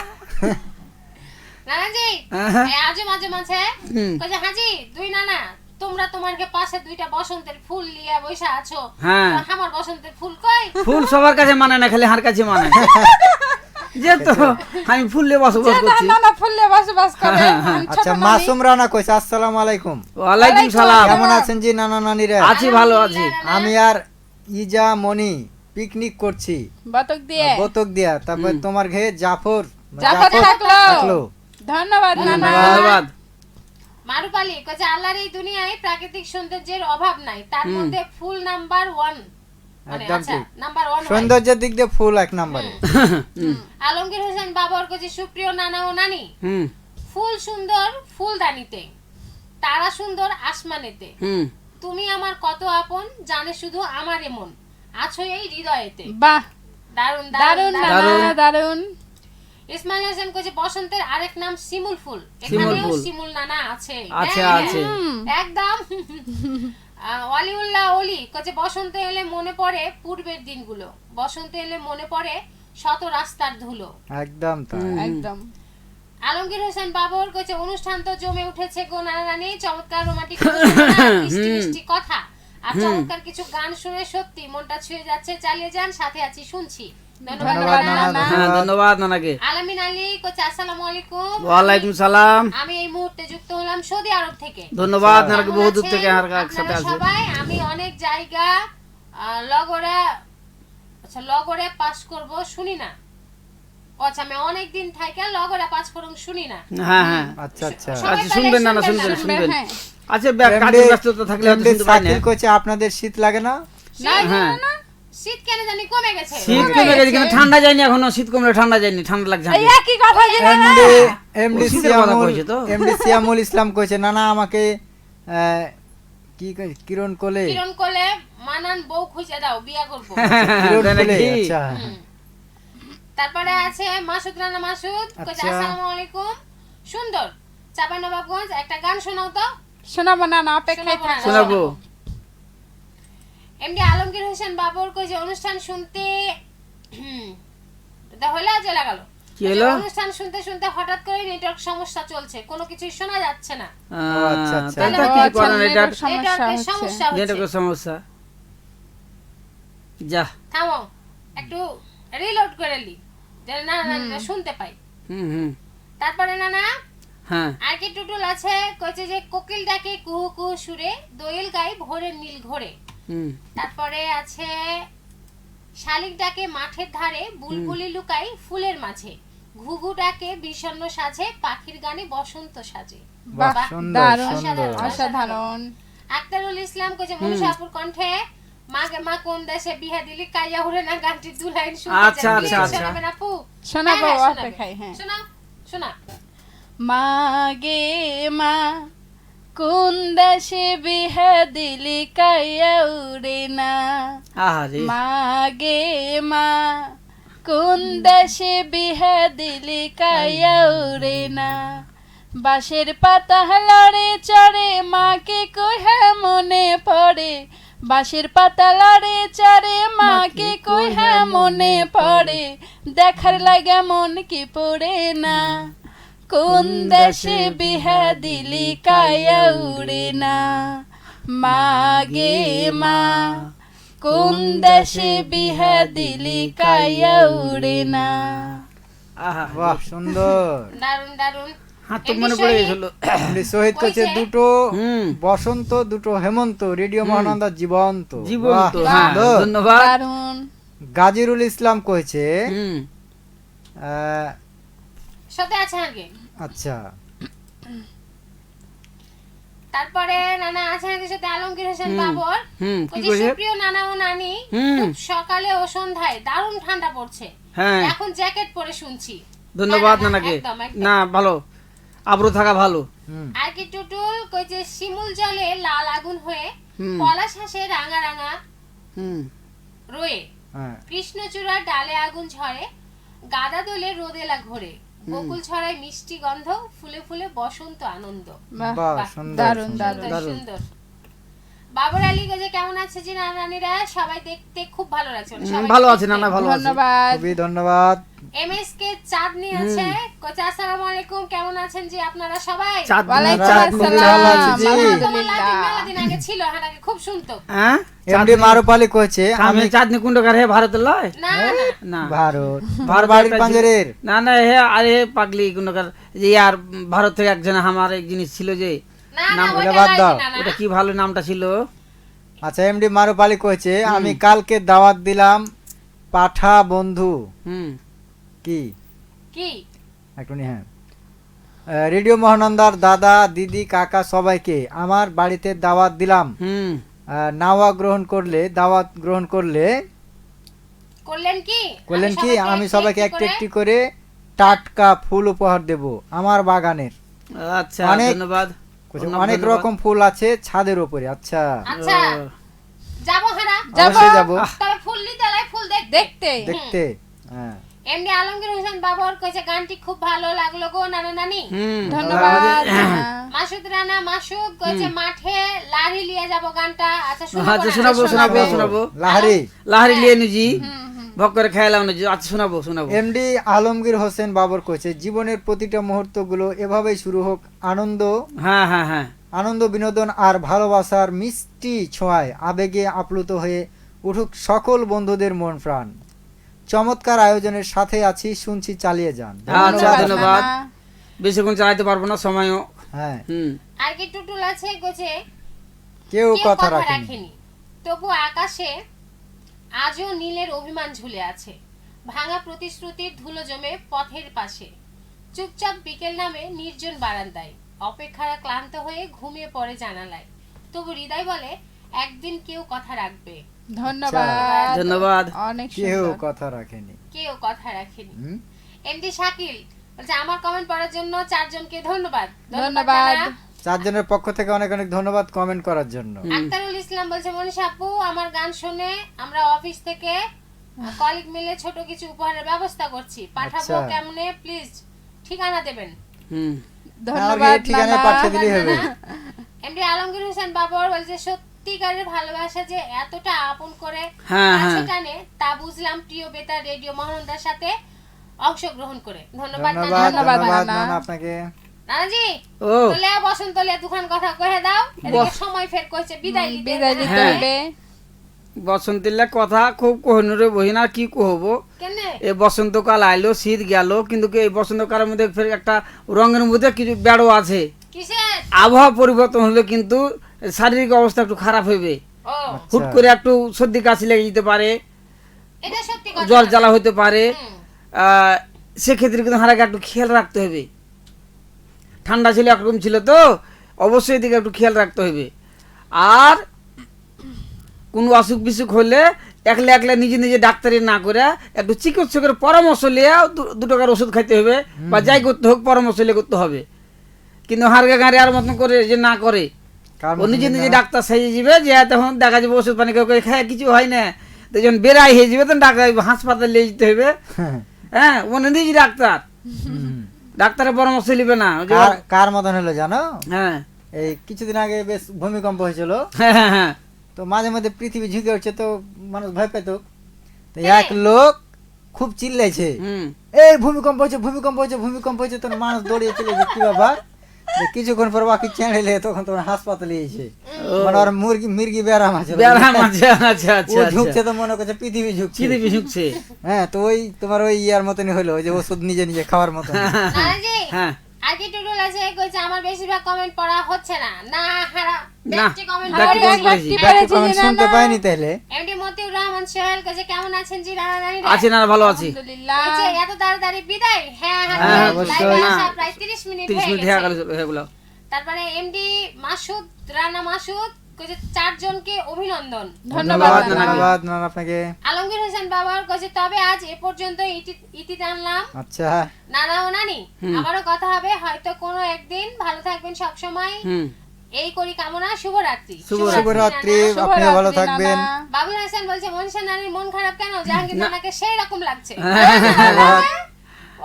নানাজি
হ্যাঁ।
এই আজম আজম আছে
হুম।
কইছে হাজি দুই নানা তোমরা তোমারকে পাশে 2টা বসন্তের ফুল নিয়ে বসে আছো,
হ্যাঁ।
তো আমার বসন্তের ফুল কই?
ফুল সবার কাছে মানে না, খালি হার কাছে মানে। যেহেতু আমি ফুললে বসবাস
যেটা
করছি।
নানা ফুললে বসবাস করে,
হ্যাঁ, হ্যাঁ।
আমি ছোট
আচ্ছা
নানি।
মাসুম রানা কইছে আসসালামু আলাইকুম।
ওয়ালাইকুম সালাম।
কেমন আছেন জি নানা নানিরা?
আছি, ভালো আছি।
আমি আর ইজা মনি পিকনিক করছি
বতক দিয়ে
বতক দিয়া। তারপর তোমার ঘে জাফর
জাফর থাকলো।
থাকলো।
ধন্যবাদ নানা।
ধন্যবাদ।
মারুপালি কইছে আল্লাহর এই দুনিয়ায় প্রাকৃতিক সৌন্দর্যের অভাব নাই, তার মধ্যে ফুল নাম্বার 1, মানে
একদম
আচ্ছা
ঠিক।
নাম্বার 1
সৌন্দর্যের দিক দিয়ে ফুল এক নম্বরে।
আলমগীর হোসেন বাবর কইছে সুপ্রিয় নানা ও নানি,
হুম
ফুল সুন্দর ফুলদানিতে, তারা সুন্দর আসমানেতে,
হুম
তুমি আমার কত আপন জানে শুধু আমার মন, আছো এই হৃদয়েতে।
বাহ,
দারুন
দারুন
দারুন
নানা, দারুন।
ইসমাইল হোসেন কইছে বসন্তের আরেক নাম শিমুল ফুল,
শিমুল
এখানেও
ফুল।
শিমুল নানা আছে।
আছে,
হ্যাঁ,
আছে।
একদম। ওয়ালিউল্লাহ ওলি কইছে বসন্ত এলে মনে পড়ে পূর্বের দিনগুলো, বসন্ত এলে মনে পড়ে শত রাস্তার ধুলো।
একদম তাই।
একদম
আলমগীর হোসেন বাবর কইছে অনুষ্ঠান তো জমে উঠেছে গো নানা রানী, চমৎকার রোমান্টিক মিষ্টি মিষ্টি কথা আর চমৎকার কিছু গান শুনে সত্যি মনটা ছুঁয়ে যাচ্ছে। চালিয়ে যান, সাথে আছি, শুনছি। ধন্যবাদ
ধন্যবাদ
নানা।
নানা,
হ্যাঁ, ধন্যবাদ নানাকে।
আলামিন আলী কইছে আসসালামু আলাইকুম।
ওয়ালাইকুম সালাম।
আমি এই মুহূর্তে যুক্ত হলাম সৌদি আরব থেকে।
ধন্যবাদ নানাকে,
কেমন
বহু দূর
আছেন
থেকে আর একসাথে
আপনারা
আছে।
সবাই? আমি অনেক জায়গা লগরে, আচ্ছা লগরে পাস করব শুনি না। আচ্ছা আমি অনেক দিন থেকে লগরে পাস করুম শুনি না।
হ্যাঁ হ্যাঁ
আচ্ছা আচ্ছা।
সবাই
আচ্ছা
তাহলে
শুনবেন নানা,
শুনবেন
শুনবেন
না।
শুনবেন।
হ্যাঁ।
আচ্ছা কাজের ব্যস্ততা থাকলে হয়তো শুনতে পাই না।
সাকিল কোচে আপনাদের শীত লাগে না?
না
হ্যাঁ।
না,
শীত কেন জানি কমে গেছে।
শীত কমে গেছে কিন্তু ঠান্ডা যায়নি এখনো। শীত কমলে ঠান্ডা যায়নি, ঠান্ডা লাগছে
এই
আমাকে।
একই কথা যে নানা।
এমডি
শীতের কথা
সিয়ামুল
কইছে তো।
এমডি সিয়ামুল ইসলাম কইছে নানা আমাকে কি কিরণ কোলে
কিরণ কোলে মানান বউ খুঁজে দাও, বিয়া করব।
কিরণ
তাই
কোলে
নাকি?
আচ্ছা
তারপরে আছে মাসুদ রানা মাসুদ কইছে
আচ্ছা।
আসসালামু আলাইকুম। সুন্দর চাঁপাইনবাবগঞ্জ একটা গান শোনাও তো।
শোনাবো নানা, অপেক্ষায়
শোনাবো না।
থাকো।
শোনাবো।
এমডি আলমগীর হোসেন বাবর কইছে অনুষ্ঠান শুনতে এটা হলো আজ লাগালো।
কি হলো?
অনুষ্ঠান শুনতে শুনতে হঠাৎ করে নেটওয়ার্ক সমস্যা চলছে, কোনো কিছুই শোনা যাচ্ছে না।
আচ্ছা, আচ্ছা।
তাহলে
তাহলে
কি
আচ্ছা,
করেন? এটা
network সমস্যা
নেটওয়ার্কের
হচ্ছে।
সমস্যা হচ্ছে।
নেটওয়ার্কের সমস্যা। যা।
থামো একটু রিলোড করে লি, যেন না না না শুনতে পাই।
হুম হুম
তারপরে না
হ্যাঁ
আর কি টুটুল আছে কইছে যে কোকিল ডাকে কুহু কুহু সুরে, দোয়েল গায় ভোরের নীল ঘোরে।
হুম
তারপরে আছে শালিক ডাকে মাঠের ধারে, বুলবুলি লুকাই ফুলের মাঝে, ঘুঘু ডাকে বিষণ্ণ সাজে, পাখির গানে বসন্ত সাজে।
বাহ
বাহ,
সুন্দর
দারুণ,
সুন্দর।
অসাধারণ।
আক্তারুল ইসলাম কইছে মনুষাপুর কণ্ঠে মাগে মা কোন দেশে বিহা দিলি কাইয়া হুরে না গানটি দু লাইন শুনতে
আচ্ছা,
চাই।
আচ্ছা, আচ্ছা।
শোনাবেন আপু?
শোনাবো,
হ্যাঁ, হ্যাঁ,
অপেক্ষায়, হ্যাঁ।
শোনাও শোনা।
মাগে মা কোন দেশে বিহা দিলি কাইয়া উড়ে না,
আরে
মাগে মা কোন দেশে বিহা দিলি কাইয়া উড়ে না, বাঁশের পাতা লড়ে চড়ে মাকে কইহা মনে পড়ে, বাঁশের পাতা লড়ে চড়ে মাকে কইহা মনে পড়ে, দেখার লাগা মন কি পড়ে না, কোন দেশে বিহা দিলি কাইয়া উড়ে না, মাগে মা কোন দেশে বিহা দিলি কাইয়া উড়ে না।
আহা
বাহ সুন্দর।
দারুন দারুন।
হাত তো মনে পড়ে গেছিল।
এমডি শহীদ করছে
কইছে?
দুটো
হুম
বসন্ত দুটো হেমন্ত, রেডিও মহানন্দা জীবন্ত।
জীবন্ত,
বাহ,
হ্যাঁ,
সুন্দর।
ধন্যবাদ।
দারুন।
গাজীরুল ইসলাম কইছে
হুম
সাথে আছে আগে।
আচ্ছা
তারপরে নানা আছে আগে সাথে আলমগীর হোসেন বাবর
হুম কি
কইছে
কইছে?
সুপ্রিয় নানা ও নানি,
হুম।
খুব সকালে ও সন্ধ্যায় দারুণ ঠান্ডা পড়ছে,
হ্যাঁ
এখন জ্যাকেট পরে শুনছি।
ধন্যবাদ
না, না,
নানাকে।
একদম, একদম।
না ভালো, আব্রু থাকা ভালো।
হুম
আর কি টুটুল কইছে শিমুল জলে লাল আগুন হয়ে
হুম
পলাশ হাসে রাঙা রাঙা
হুম
রয়ে,
হ্যাঁ
কৃষ্ণচূড়ার ডালে আগুন ঝরে, গাদা দোলে রোদেলা ঘোরে, বকুল ছড়ায় মিষ্টি গন্ধ, ফুলে ফুলে বসন্ত আনন্দ।
বাহ,
বাহ
বাহ,
সুন্দর
দারুণ,
সুন্দর।
দারুণ।
সুন্দর সুন্দর। বাবর আলী কইছে কেমন আছে জি নানানিরা, সবাই দেখতে খুব ভালো লাগছে, মানে সবাই
ভালো আছে
দেখতে।
নানা, ভালো আছে।
ধন্যবাদ।
খুবই ধন্যবাদ।
এমএসকে চাঁদনি আছে কইছে আসসালামু আলাইকুম, কেমন আছেন জি আপনারা সবাই?
চাঁদ
ওয়ালাইকুম
চাঁদ
আসসালাম।
খুব ভালো আছে জি।
তোমার লাদিন মেলাদিন আগে ছিল, হানাকে খুব শুনতো।
হ্যাঁ
এমডি মারুপালি কইছে
আমি
আমি
চাঁদনি কুণ্ডকার হে ভারত লয়
না না
না
ভারত
ভারত
বাড়ির
একটা
পাঞ্জেরের
না না হে আরে পাগলি কুণ্ডকার যে আর ভারত থেকে একজন আমার এক জিনিস ছিল যে
না
নাম
না
বলে
ওটা
বাদ
নয়
দাও।
জি নানা।
ওটা কি ভালো নামটা ছিল?
আচ্ছা এমডি মারুপালি কইছে আমি কালকে দাওয়াত দিলাম পাঠা বন্ধু
হুম
কি
কি
একটু হ্যাঁ রেডিও মহানন্দার দাদা দিদি কাকা সবাইকে আমার বাড়িতে দাওয়াত দিলাম,
হুম
দাওয়াত গ্রহণ করলে
করলেন কি?
করলেন কি আমি
একটু
সবাইকে
একটু
একটু একটি করে টাটকা ফুল উপহার দেব আমার বাগানের।
আচ্ছা
অনেক-
ধন্যবাদ।
কইছে,
অনেক
অনেক
ধন্যবাদ।
রকম ফুল আছে ছাদের উপরে। আচ্ছা
আচ্ছা
ও,
যাবো হারা,
অবশ্যই যাবো
তবে ফুল নিতে লাই ফুল দেখতে।
দেখতে
দেখতে। হ্যাঁ
এমনি আলমগীর হোসেন বাবর কইছে গানটি খুব ভালো লাগলো গো নানা নানি।
হুম
ধন্যবাদ।
মাসুদ রানা মাসুদ কইছে মাঠে লাড়ি লিয়ে যাব গানটা। আচ্ছা
আচ্ছা
শোনাবো না?
শোনাবো শোনাবো শোনাবো।
লাহারি
লাহারি লিয়ে নিজি ভক করে খেয়ালাম না। আচ্ছা শোনাবো শোনাবো।
এমডি আলমগীর হোসেন বাবর কইছে জীবনের প্রতিটা মুহূর্তগুলো এভাবেই শুরু হোক
হ্যাঁ হ্যাঁ হ্যাঁ
আনন্দ বিনোদন আর ভালোবাসার মিষ্টি ছোঁয়ায় আবেগে আপ্লুত হয়ে উঠুক সকল বন্ধুদের মন প্রাণ। চমৎকার আয়োজনের সাথে আছি, শুনছি, চালিয়ে যান।
আচ্ছা ধন্যবাদ।
নানা।
বেশিক্ষণ চালাইতে পারবো না, সময়ও।
হ্যাঁ
হুম
আর কি টুটুল আছে কইছে
কেউ
কেউ
কথা
কথা
রাখেনি।
রাখেনি, তবু আকাশে আজও নীলের অভিমান ঝুলে আছে, ভাঙা প্রতিশ্রুতির ধুলো জমে পথের পাশে, চুপচাপ বিকেল নামে নির্জন বারান্দায়, অপেক্ষারা ক্লান্ত হয়ে ঘুমিয়ে পড়ে জানালায়, তবু হৃদয় বলে একদিন কেউ কথা রাখবে।
ধন্যবাদ।
ধন্যবাদ।
অনেক
কেউ
সুন্দর।
কথা রাখেনি।
কেউ কথা রাখেনি।
হুম?
এমডি শাকিল বলছে আমার কমেন্ট পড়ার জন্য চারজনকে ধন্যবাদ।
ধন্যবাদ।
নানা।
চারজনের পক্ষ থেকে অনেক অনেক ধন্যবাদ কমেন্ট করার জন্য।
আক্তারুল ইসলাম বলছে মনীষা আপু আমার গান শুনে আমরা অফিস থেকে কলিগ মিলে ছোট কিছু উপহারের ব্যবস্থা করছি, পাঠাবো
আচ্ছা।
কেমনে প্লিজ ঠিকানা দেবেন।
হুম
ধন্যবাদ
ঠিকানায়
নানা।
পাঠিয়ে দিলেই হবে।
এমডি আলমগীর হোসেন বাবর বলছে সত্যিকারের ভালোবাসা যে এতটা আপন করে
হ্যাঁ,
কাছে
হ্যাঁ।
টানে তা বুঝলাম প্রিয় বেতার রেডিও মহানন্দার সাথে অংশগ্রহণ করে। ধন্যবাদ নানা,
ধন্যবাদ
ধন্যবাদ
ধন্যবাদ
নানা।
নানা আপনাকে।
নানাজি
ও
তোলে বসন্ত লে দুখান কথা কহে দাও, এদিকে সময় ফের কইছে বিদায় নিতে।
বিদায় দিতে
হ্যাঁ।
হবে।
বসন্তের কথা খুব কোহনুরে বহিনা কি কহবো।
কেনে
এই বসন্তকাল আইলো, শীত গেল, কিন্তু এই বসন্তকালের মধ্যে ফের একটা রঙের মধ্যে কিছু বেড়ো আছে।
কিসের?
আবহাওয়া পরিবর্তন হলে কিন্তু শারীরিক অবস্থা একটু খারাপ হইবে।
ও
হুট করে একটু সর্দি কাশি লেগে যেতে পারে,
এটা সত্যি কথা।
জল জ্বালা হতে পারে।
হুম।
সেক্ষেত্রে কিন্তু হারাকে একটু খেয়াল রাখতে হবে। ঠান্ডা ছিল একরকম ছিল তো অবশ্যই এদিকে একটু খেয়াল রাখতে হবে। আর কোনো অসুখ বিসুখ হলে একলা একলা নিজে নিজে ডাক্তারি না করে একটু চিকিৎসকের পরামর্শ নিয়ে দু টাকার ওষুধ খাইতে হবে, বা যাই করতে হোক পরামর্শ নিয়ে করতে হবে। কিন্তু হারগা গাঁড়ে আর মতন করে যে না করে
কার
ও নিজে
মতন
নিজে
না?
ডাক্তার সাজিয়ে যাবে, যে তখন দেখা যাবে ওষুধ পানি খেয়ে খায় কিছু হয় না, তো যখন বেড়াই হয়ে যাবে তখন ডাক্তার হাসপাতালে নিয়ে যেতে হবে। হ্যাঁ মনে নিজে ডাক্তার, ডাক্তারের পরামর্শ নিবে না। ওই যে-
কার মতন হলো জানো,
হ্যাঁ
এই কিছুদিন আগে বেশ ভূমিকম্প হয়েছিল,
হ্যাঁ হ্যাঁ হ্যাঁ
তো মাঝে মধ্যে পৃথিবী ঝুঁকে উঠছে, তো মানুষ ভয় পেত। তো এক লোক খুব চিল্লাইছে,
হুম
এই ভূমিকম্প হয়েছে, ভূমিকম্প হয়েছে, ভূমিকম্প হয়েছে, তখন মানুষ দৌড়িয়ে চলে যে কি ব্যাপার। তো কিছুক্ষণ পর বাকি চেঁড়েলে তখন তোমার হাসপাতালে এসে মানে ওর মির্গি ব্যারাম আছে,
ব্যারাম আছে, আচ্ছা
ও
আচ্ছা
ঝুঁকছে,
আচ্ছা,
তো মনে করছে পৃথিবী ঝুঁকছে।
পৃথিবী ঝুঁকছে।
হ্যাঁ, তো ওই তোমার ওই ইয়ার মতনই হলো, ওই যে ওষুধ নিজে নিজে খাওয়ার মতন।
নানাজি
হ্যাঁ
আগে টুটুল আছে কইছে আমার বেশিরভাগ কমেন্ট পড়া হচ্ছে না, না হারা
না,
বেশি কমেন্ট
ব্যাকটি
পড়া
comment
হচ্ছে।
করেছি।
ব্যাকি কমেন্ট শুনতে পাইনি তাহলে।
এমডি মতিউর রহমান সোহেল কইছে কেমন আছেন জি নানা নানি
আছি না, ভালো আছি।
আলহামদুলিল্লাহ।
কইছে এত তাড়াতাড়ি বিদায়। হ্যাঁ
হ্যাঁ,
হ্যাঁ
অবশ্যই।
লাইভে
না।
আসা প্রায় 30 মিনিট
30
হয়ে
মিনিট হয়ে
গেছে।
গেল এগুলো।
তারপরে এমডি মাসুদ রানা মাসুদ কইছে 4 জনকে অভিনন্দন।
ধন্যবাদ নানা।
ধন্যবাদ নানা আপনাকে।
আলমগীর হোসেন বাবার কইছে তবে আজ এ পর্যন্ত ইতি টানলাম
আচ্ছা,
নানা ও নানি, আবারও কথা হবে হয়তো কোনো একদিন। ভালো থাকবেন সব সময়,
হুম
এই করি কামনা। শুভরাত্রি।
শুভরাত্রি,
নানা।
আপনিও ভালো
শুভরাত্রি
থাকবেন।
নানা।
বাবুল হাসান বলছে মনসা নানির মন খারাপ কেন? জাহাঙ্গীর নানাকে সেই রকম লাগছে।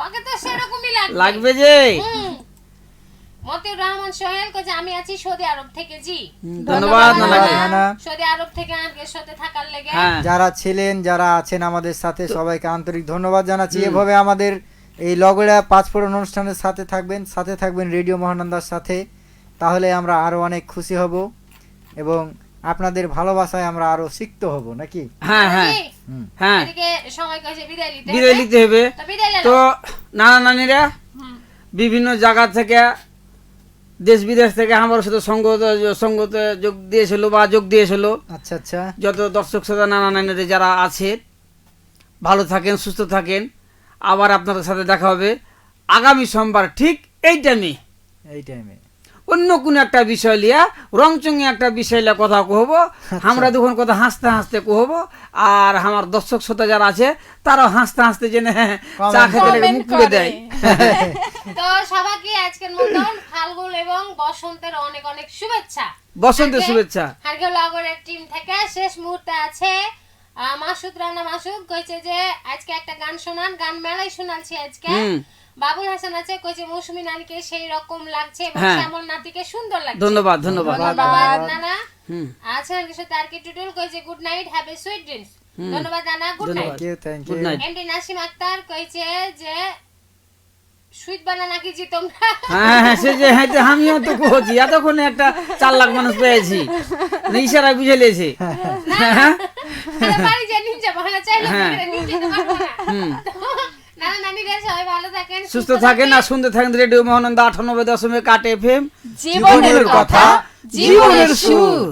ওকে তো সেরকমই লাগবে।
লাগবে যে।
হুম। মতিউর রহমান সোহেল কইছে আমি আছি সৌদি আরব থেকে জি।
ধন্যবাদ নানাকে।
নানা।
সৌদি আরব থেকে আমাদের সাথে থাকার লেগে।
হ্যাঁ
যারা ছিলেন, যারা আছেন আমাদের সাথে, সবাইকে আন্তরিক ধন্যবাদ জানাচ্ছি। এভাবে আমাদের এই লগড়া পাঁচফোড়ন অনুষ্ঠানের সাথে থাকবেন রেডিও মহানন্দার সাথে, তাহলে আমরা আরো অনেক খুশি হব এবং আপনাদের ভালোবাসায় আমরা আরো সিক্ত হব নাকি।
হ্যাঁ হ্যাঁ
জি।
হ্যাঁ
এদিকে সময় কইছে বিদায় নিতে
বিদায়
হবে।
নিতে হবে।
তো বিদায়
তো
নিলাম।
নানা নানিরা বিভিন্ন জায়গা থেকে, দেশ বিদেশ থেকে আমার সাথে সঙ্গতে যোগ দিয়েছিল।
আচ্ছা আচ্ছা,
যত দর্শক শ্রোতা নানা নানিরা যারা আছে ভালো থাকেন, সুস্থ থাকেন। আবার আপনাদের সাথে দেখা হবে আগামী সোমবার ঠিক এই টাইমে,
এই টাইমে
অন্য কোন একটা বিষয় লিয়া, রংচঙ্গি একটা বিষয় লিয়া কথা কহব। আমরা দুখন কথা হাসতে হাসতে কহব, আর আমার দর্শক শ্রোতা যারা আছে তারাও হাসতে হাসতে জেনে চা খেতে লেগে মুখ পুড়ে দেয়।
তো সবাইকে আজকের মতন ফাল্গুন এবং বসন্তের অনেক অনেক শুভেচ্ছা।
বসন্তের শুভেচ্ছা।
হারগেল লগরের টিম থেকে শেষ মুহূর্তে আছে মাসুদ রানা মাসুদ কইছে যে আজকে একটা গান শোনান, গান মেলাই শোনাচ্ছি আজকে। বাবুল হাসান আছে কইছে মৌসুমী নানিকে সেই রকম লাগছে এবং
হ্যাঁ।
শ্যামল নাতিকে সুন্দর লাগছে।
ধন্যবাদ ধন্যবাদ।
ধন্যবাদ নানা।
হুম
আচ্ছা কিছু তারকি টুটুল কইছে good night, have a sweet dreams. ধন্যবাদ নানা, good night.
Thank
good
you.
Night.
MD Nasim Akhtar কইছে যে সুইট বানানা কি জি তোমরা?
হ্যাঁ হ্যাঁ সে যে হ্যাঁ আমিও তো কহছি, এতক্ষণে একটা 4 লাখ মানুষ পেয়েছি, ইশারায় বুঝে লিয়েছে।
আরে বাড়ি যে নিচে ভালো চাইলে
হ্যাঁ।
নিচে তো পারবো না।
হুম
নানা নানিরা সবাই ভালো থাকেন,
সুস্থ থাকেন আর সুন্দর থাকেন। রেডিও মহানন্দা 98.8 FM
জীবনের কথা,
জীবনের সুর।